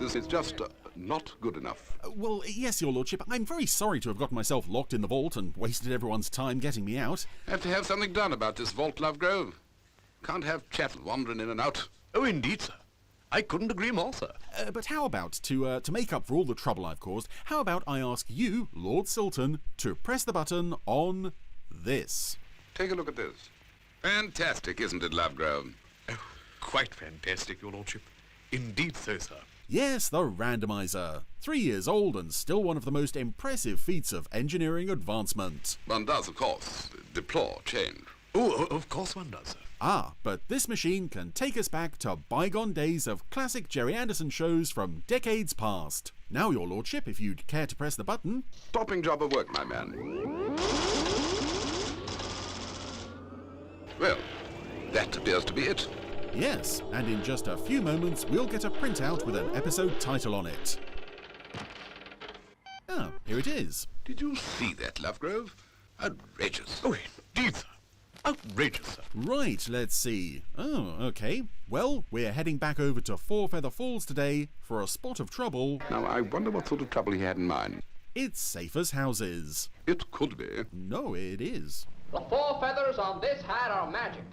This is just not good enough. Well, yes, your lordship. I'm very sorry to have got myself locked in the vault and wasted everyone's time getting me out. Have to have something done about this vault, Lovegrove. Can't have chattel wandering in and out. Oh, indeed, sir. I couldn't agree more, sir. But how about, to make up for all the trouble I've caused, how about I ask you, Lord Silton, to press the button on this? Take a look at this. Fantastic, isn't it, Lovegrove? Oh, quite fantastic, your lordship. Indeed so, sir. Yes, the Randomiser. 3 years old and still one of the most impressive feats of engineering advancement. One does, of course, deplore change. Oh, of course one does, sir. Ah, but this machine can take us back to bygone days of classic Jerry Anderson shows from decades past. Now, your lordship, if you'd care to press the button. Topping job of work, my man. Well, that appears to be it. Yes, and in just a few moments we'll get a printout with an episode title on it. Ah, here it is. Did you see that, Lovegrove? Outrageous. Oh, indeed, sir. Outrageous, sir. Right, let's see. Oh, okay. Well, we're heading back over to Four Feather Falls today for a spot of trouble. Now, I wonder what sort of trouble he had in mind. It's safe as houses. It could be. No, it is. The 4 feathers on this hat are magic.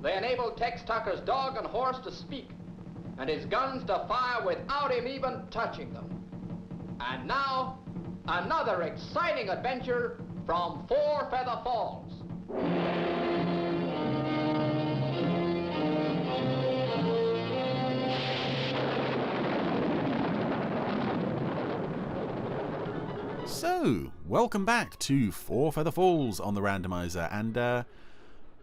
They enable Tex Tucker's dog and horse to speak, and his guns to fire without him even touching them. And now, another exciting adventure from 4 Feather Falls. So, welcome back to Four Feather Falls on the Randomiser, and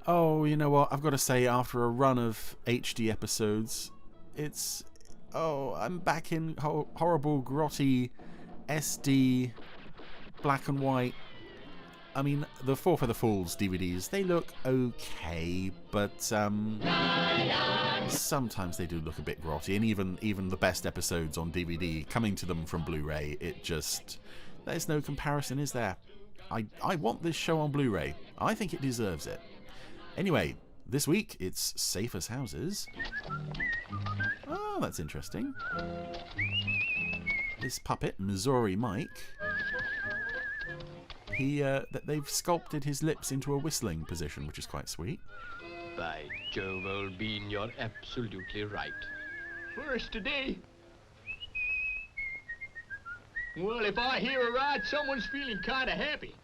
oh, you know what, I've got to say, after a run of HD episodes, I'm back in horrible, grotty, SD, black and white. I mean, the Four Feather Falls DVDs, they look okay, but sometimes they do look a bit grotty, and even the best episodes on DVD coming to them from Blu-ray, there's no comparison, is there? I want this show on Blu-ray. I think it deserves it. Anyway, this week it's safe as houses. Oh, that's interesting. This puppet, Missouri Mike, they've sculpted his lips into a whistling position, which is quite sweet. By Jove, old bean, you're absolutely right. First today. Well, if I hear a ride, someone's feeling kind of happy.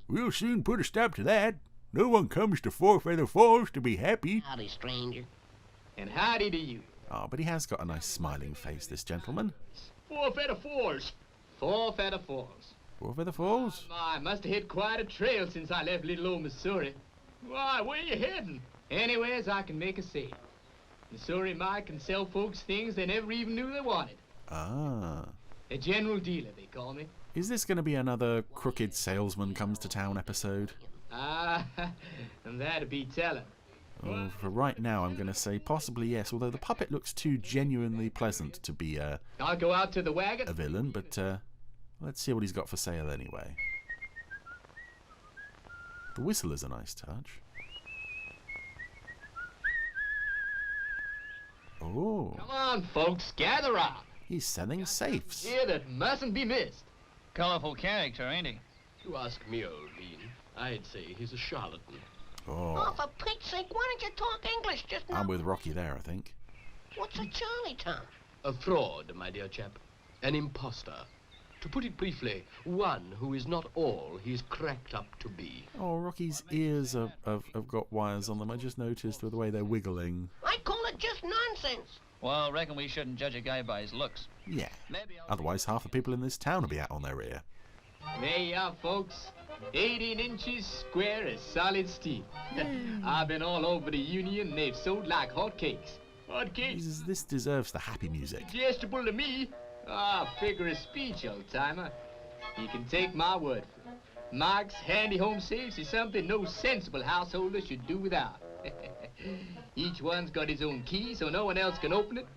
We'll soon put a stop to that. No one comes to Four Feather Falls to be happy. Howdy, stranger. And howdy to you. Oh, but he has got a nice smiling face, this gentleman. 4 Feather Falls. 4 Feather Falls. Four Feather Falls? I must have hit quite a trail since I left little old Missouri. Why, where you heading? Anywheres I can make a sale. Missouri Mike can sell folks things they never even knew they wanted. Ah. A general dealer, they call me. Is this going to be another Crooked Salesman Comes to Town episode? Ah, and that'd be telling. Oh, for right now, I'm going to say possibly yes, although the puppet looks too genuinely pleasant to be I'll go out to the wagon. a villain, but let's see what he's got for sale anyway. The whistle is a nice touch. Oh. Come on, folks, gather round. He's selling safes. Here that mustn't be missed. Colorful character, ain't he? You ask me, old bean, I'd say he's a charlatan. Oh, Oh, for Pete's sake, why don't you talk English just now? I'm with Rocky there, I think. What's a Charlie Tom? A fraud, my dear chap. An impostor. To put it briefly, one who is not all he's cracked up to be. Oh, Rocky's ears have got wires on them. I just noticed with the way they're wiggling. I call it just nonsense. Well, I reckon we shouldn't judge a guy by his looks. Yeah. Maybe I'll... Otherwise, half the people in this town will be out on their ear. There you are, folks. 18 inches square as solid steel. I've been all over the Union and they've sold like hotcakes. Hotcakes? This deserves the happy music. Digestible to me. Ah, figure of speech, old-timer. You can take my word for it. Mike's handy home safes is something no sensible householder should do without. Each one's got his own key, so no one else can open it.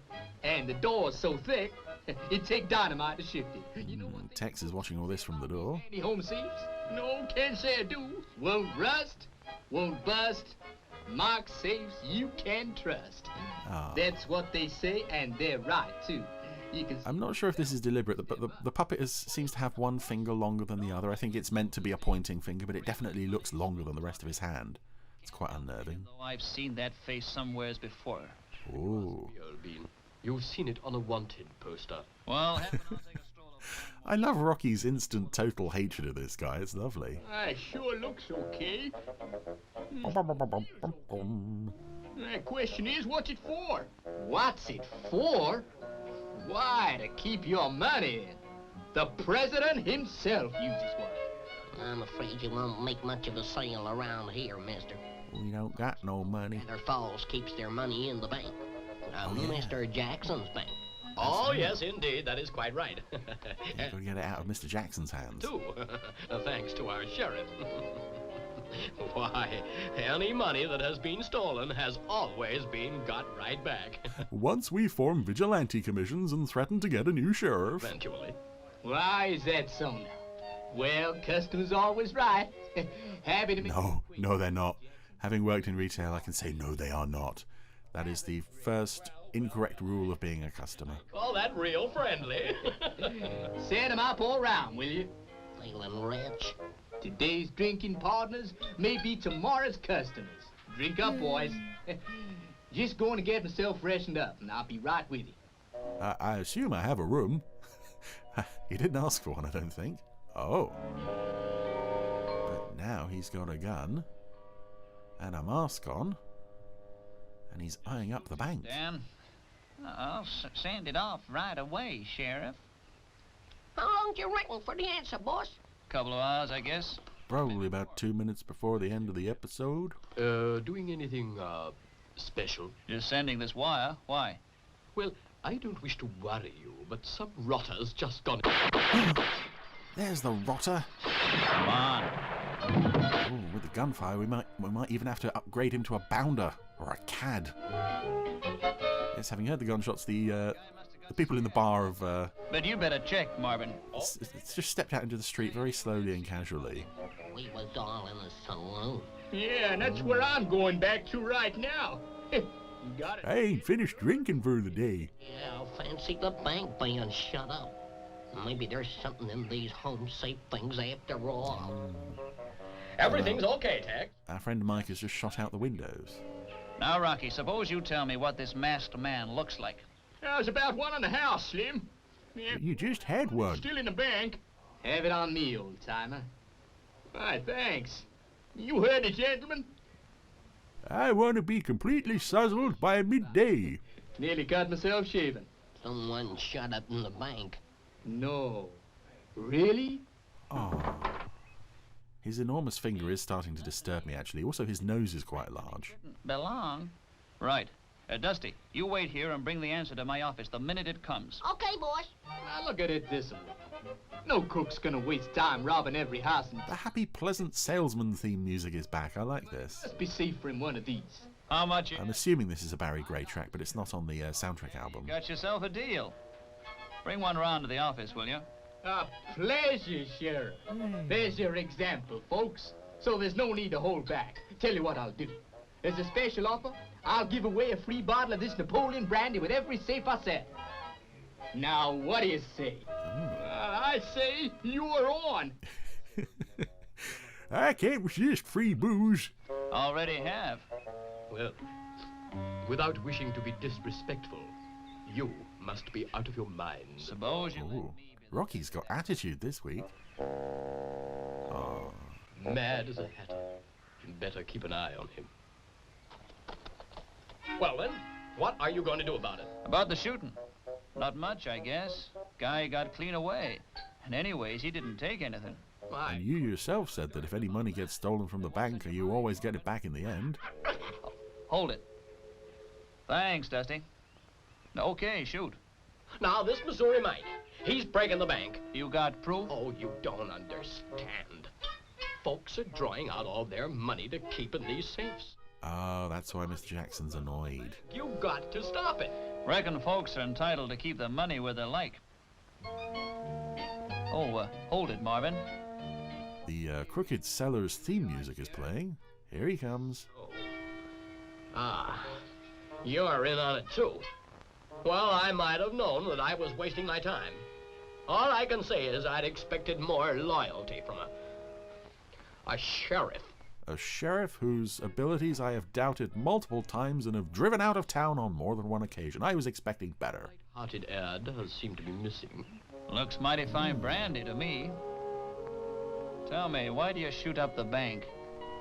And the door's so thick, it'd take dynamite to shift it. You know what? Tex is watching all this from the door. Handy home safes? No, can't say I do. Won't rust, won't bust. Mike's safes you can trust. Ah. That's what they say, and they're right, too. You can I'm not sure if this is deliberate, but the puppet seems to have one finger longer than the other. I think it's meant to be a pointing finger, but it definitely looks longer than the rest of his hand. It's quite unnerving. Though I've seen that face somewheres before. Ooh. Bean. You've seen it on a wanted poster. Well, I'll take a stroll up. I love Rocky's instant total hatred of this guy. It's lovely. I sure looks okay. The question is, what's it for? What's it for? Why, to keep your money in. The president himself uses one. I'm afraid you won't make much of a sale around here, mister. We don't got no money. Their Falls keeps their money in the bank. Mr. Jackson's bank. Oh, yes, indeed. That is quite right. You've got to get it out of Mr. Jackson's hands. Too. Thanks to our sheriff. Why, any money that has been stolen has always been got right back. Once we form vigilante commissions and threaten to get a new sheriff. Eventually. Why is that so now? Well, customers always right. Happy to be... No, they're not. Having worked in retail, I can say no, they are not. That is the first incorrect rule of being a customer. Call that real friendly. Set 'em up all round, will you? Feeling rich. Today's drinking partners may be tomorrow's customers. Drink up, boys. Just going to get myself freshened up, and I'll be right with you. I assume I have a room. He didn't ask for one, I don't think. Oh. But now he's got a gun and a mask on, and he's eyeing up the bank. Dan, I'll send it off right away, Sheriff. How long do you reckon for the answer, boss? Couple of hours, I guess. Probably about 2 minutes before the end of the episode. Doing anything, special? Just sending this wire. Why? Well, I don't wish to worry you, but some rotter's just gone... There's the rotter. Come on. Oh, with the gunfire, we might even have to upgrade him to a bounder or a cad. Yes, having heard the gunshots, the people in the bar have... But you better check, Marvin. It's just stepped out into the street very slowly and casually. We was all in the saloon. Yeah, and that's where I'm going back to right now. You got it. I ain't finished drinking for the day. Yeah, fancy the bank being shut up. Maybe there's something in these home-safe things after all. Everything's okay, Tex. Our friend Mike has just shot out the windows. Now, Rocky, suppose you tell me what this masked man looks like. There's about one in the house, Slim. Yeah, You just had one. still in the bank. Have it on me, old-timer. Why, thanks. You heard it, gentlemen. I want to be completely suzzled by midday. Nearly got myself shaven. Someone shut up in the bank. No. Really? Oh. His enormous finger is starting to disturb me, actually. Also, his nose is quite large. Belong? Right. Dusty, you wait here and bring the answer to my office the minute it comes. Okay, boss. Now look at it this way. No cook's gonna waste time robbing every house and The happy, pleasant salesman theme music is back. I like this. just be safer in one of these. How much? I'm assuming this is a Barry Gray track, but it's not on the soundtrack album. Got yourself a deal. Bring one round to the office, will you? A pleasure, Sheriff. There's your example, folks. So there's no need to hold back. Tell you what I'll do. As a special offer, I'll give away a free bottle of this Napoleon brandy with every safe I sell. Now, what do you say? I say you're on. I can't resist free booze. Already have. Well, without wishing to be disrespectful, you must be out of your mind. Suppose you... Ooh. Rocky's got attitude this week. Mad as a hatter. Better keep an eye on him. Well then, what are you going to do about it? About the shooting. Not much, I guess. Guy got clean away. And anyways, he didn't take anything. Why? And you yourself said that if any money gets stolen from the bank, you always get it back in the end. Hold it. Thanks, Dusty. Okay, shoot. Now, this Missouri Mike, he's breaking the bank. You got proof? Oh, you don't understand. Folks are drawing out all their money to keep in these safes. Oh, that's why Mr. Jackson's annoyed. You got to stop it. Reckon folks are entitled to keep their money where they like. Oh, hold it, Marvin. The Crooked Sellers theme music is playing. Here he comes. Ah, you're in on it too. Well, I might have known that I was wasting my time. All I can say is I'd expected more loyalty from a sheriff. A sheriff whose abilities I have doubted multiple times and have driven out of town on more than one occasion. I was expecting better. Hearted ad seemed to be missing. Looks mighty fine brandy to me. Tell me, why do you shoot up the bank?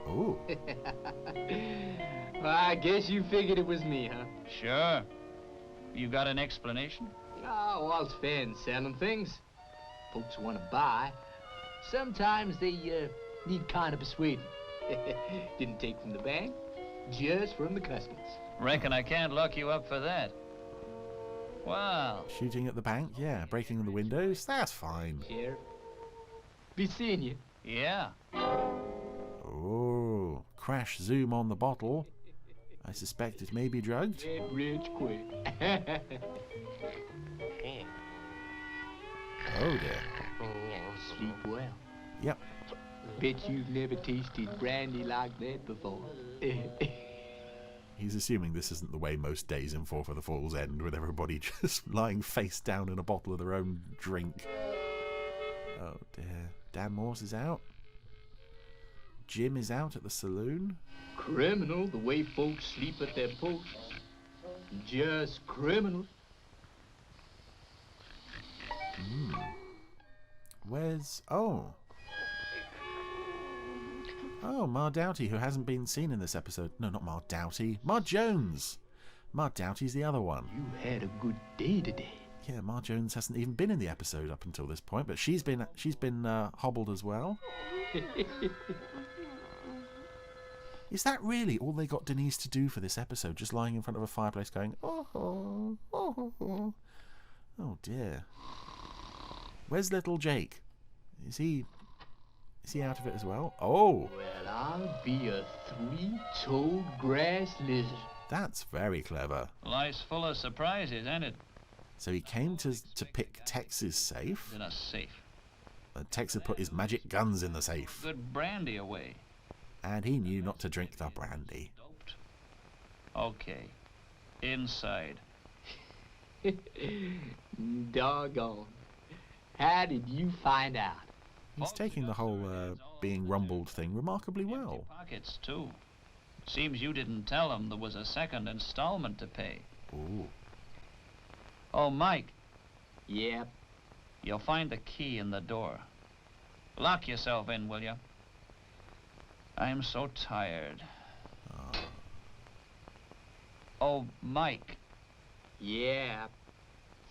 Ooh. Well, I guess you figured it was me, huh? Sure. You got an explanation? Oh, all's fair in selling things. Folks want to buy. Sometimes they need kind of persuading. Didn't take from the bank, just from the customers. Reckon I can't lock you up for that. Wow. Shooting at the bank? Yeah. Breaking the windows? That's fine. Sheriff, be seeing you. Yeah. Oh. Crash zoom on the bottle. I suspect it may be drugged. Get rich quick. Oh dear. Sleep well. Yep. Bet you've never tasted brandy like that before. He's assuming this isn't the way most days in Four for the Falls end, with everybody just lying face down in a bottle of their own drink. Oh dear. Dan Morse is out. Jim is out at the saloon. Criminal the way folks sleep at their posts. Just criminal. Where's... Oh, Ma Doughty, who hasn't been seen in this episode. No, not Ma Doughty. Ma Jones. Ma Doughty's the other one. You had a good day today. Yeah, Ma Jones hasn't even been in the episode up until this point, but she's been hobbled as well. Is that really all they got Denise to do for this episode? Just lying in front of a fireplace going, oh, oh, oh. Oh dear. Where's little Jake? Is he out of it as well? Oh! Well, I'll be a three-toed grass lizard. That's very clever. Life's full of surprises, ain't it? So he came to pick Tex's safe. In a safe. Tex had put his magic guns in the safe. Good brandy away. And he knew not to drink the brandy. Doped. Okay. Inside. Doggone. How did you find out? He's taking the whole being rumbled thing remarkably well. Pockets, too. Seems you didn't tell him there was a second installment to pay. Ooh. Oh, Mike, Yep. you'll find the key in the door. Lock yourself in, will you? I'm so tired. Oh, Mike, Yep.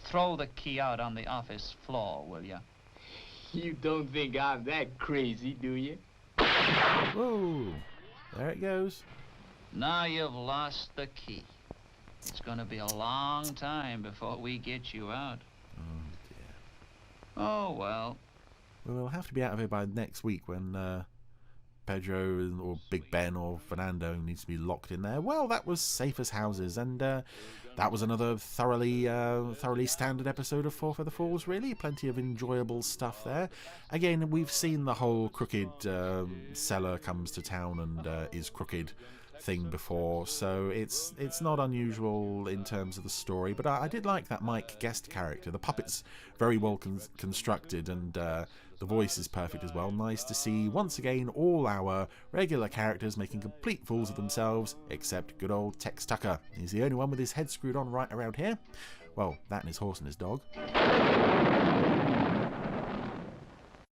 throw the key out on the office floor, will you? You don't think I'm that crazy, do you? Whoa! There it goes. Now you've lost the key. It's gonna be a long time before we get you out. Oh dear. Oh, well. Well, we'll have to be out of here by next week when Pedro or Big Ben or Fernando needs to be locked in there. Well, that was safe as houses, and that was another thoroughly standard episode of Four for the Falls, really. Plenty of enjoyable stuff there. Again, we've seen the whole crooked seller comes to town and is crooked thing before, so it's not unusual in terms of the story, but I did like that Mike guest character. The puppet's very well constructed, and the voice is perfect as well. Nice to see once again all our regular characters making complete fools of themselves, except good old Tex Tucker. He's the only one with his head screwed on right around here. Well, that and his horse and his dog.